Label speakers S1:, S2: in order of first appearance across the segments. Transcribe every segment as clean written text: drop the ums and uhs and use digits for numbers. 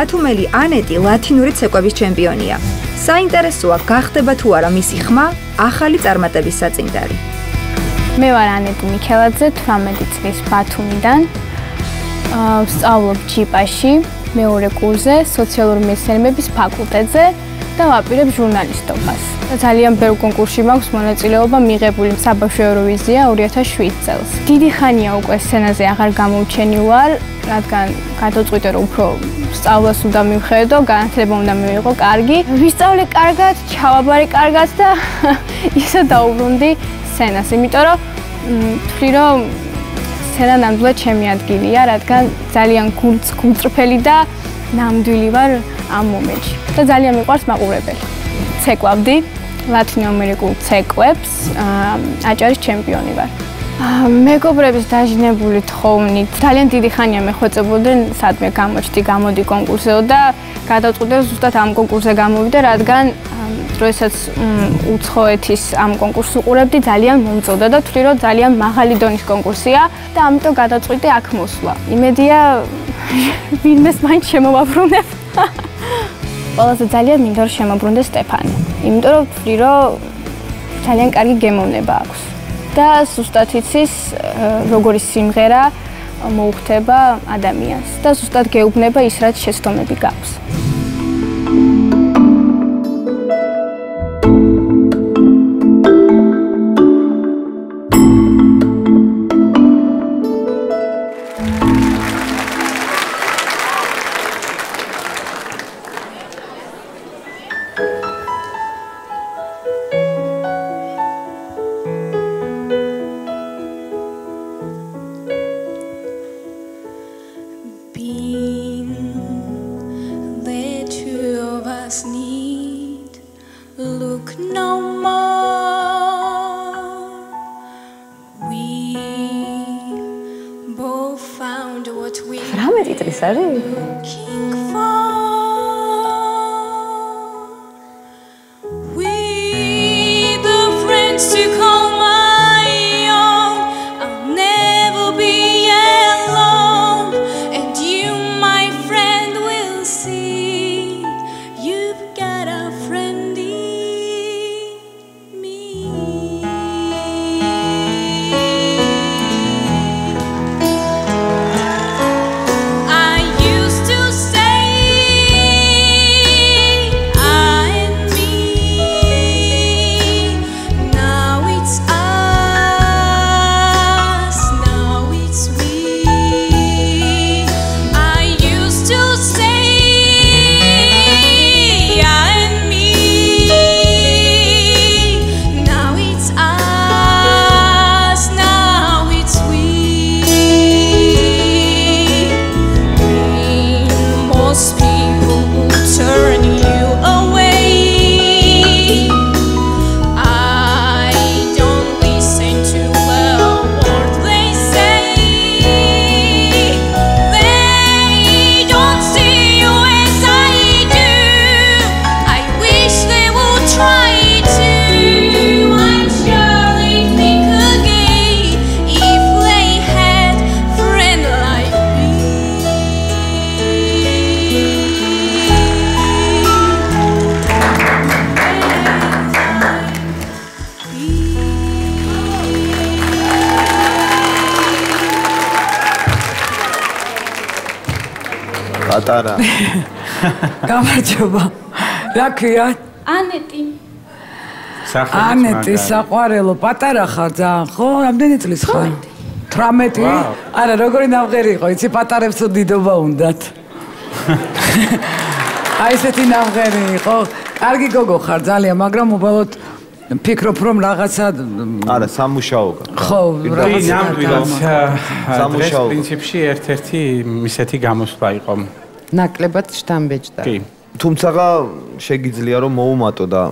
S1: ბათუმელი ანეტი ლათინური ცეკვების ჩემპიონია. საინტერესოა, გახდება თუ არა მისი ხმა ახალი წარმატების საწინდარი.
S2: მე ვარ ანეტი მიქელაძე, 18 წლის ბათუმიდან. ვსწავლობ ჯიპაში, მეორე კურსზე, სოციალური მეცნიერებების ფაკულტეტზე და ვაპირებ ჟურნალისტობას. ძალიან ბევრ კონკურსში მაქვს მონაწილეობა მიღებული, საბავშვო ევროვიზია 2007 წელს. დიდი ხანია უკვე სცენაზე აღარ გამოვჩენი ვარ, რადგან გადავწყვიტე რომ უფრო სწავლას უნდა მივხედო, განათლება უნდა მივიღო კარგი. ვისწავლე კარგად, ჩავაბარე კარგად და ისე დავუბრუნდი სცენას, იმიტომ რომ ვთვლი რომ სცენა ნამდვილად ჩემი ადგილია, რადგან ძალიან გულწრფელი და ნამდვილი ვარ ამ მომენტში და ძალიან მიყვარს მაყურებელი. ცეკვავდი ლათინოამერიკულ ცეკვებს, აჭარის ჩემპიონი ვარ. მეგობრების დაჟინებული თხოვნით ძალიან დიდი ხანია მეხვეწებოდნენ სადმე გამოჩდი, გამოდი კონკურსზე და გადავწყვიტე ზუსტად ამ კონკურსზე გამოვიდე, რადგან როდესაც უცხოეთის ამ კონკურსს უყურებდი, ძალიან მომწონდა და ვთვლი რომ ძალიან მაღალი დონის კონკურსია და ამიტომ გადავწყვიტე აქ მოსვლა. იმედია ვინმეს მაინც შემოვაბრუნებ. ყველაზე ძალიან მინდა რომ შემოbrunდე სტეფანი. იმიტომ რომ ვთვლი რომ ძალიან კარგი გემოვნება აქვს. და ზუსტად იცის როგორი სიმღერა მოუხდება ადამიანს და ზუსტად გეუბნება ის რაც შეცდომები გაქვს.
S3: პატარა.
S4: გამარჯობა. რა ქვია?
S2: ანეტი.
S4: ანეტი, საყვარელო, პატარა ხარ ძალიან, ხო? რამდენი წლის ხარ? 18? არა, როგორი ნამღერი იყო, იცი, პატარებს დიდობა უნდათ. აი ესეთი ნამღერი იყო. კარგი გოგო ხარ ძალიან, მაგრამ უბრალოდ ფიქრობ რომ რაღაცა
S3: არა სამუშაო
S4: ხო
S5: რაღაცა სამუშაო პრინციპში ერთ-ერთი ისეთი გამოსვლა იყო
S6: ნაკლებად შთამბეჭდა
S3: კი თუმცა შეგიძლია რომ მოუმატო და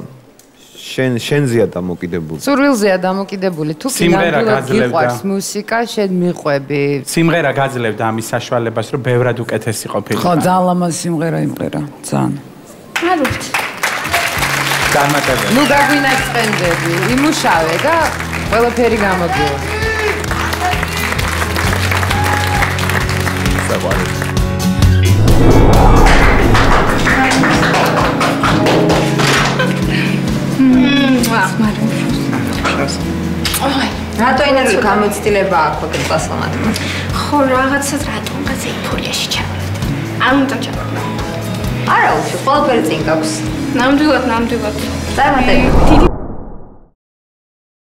S3: შენზეა დამოკიდებული
S6: სურვილზეა დამოკიდებული თუ ფინალურად გიყვარს მუსიკა შენ მიყვები
S5: სიმღერა გაძლევდა ამის საშუალებას რომ ბევრად უკეთესი ყოფილიყო
S4: ხო ძალიან ლამაზ სიმღერა იმღერა ძალიან
S2: არ ვიცი
S6: ნუ გაგვინაწყენდები, იმუშავე და ყველაფერი გამოგიო.
S3: საყვარელი.
S1: რატო ენერგიული გამოცდილება აქვს ეგ კლასელმა?
S2: ხო, რაღაცას რატომღაც ეიფორიაში ჩავარდა. არ უნდა ჩავარდა.
S1: არა, უშო, ყველაფერი წინ გაქვს.
S2: ნამდვილად.
S1: წარმატებული.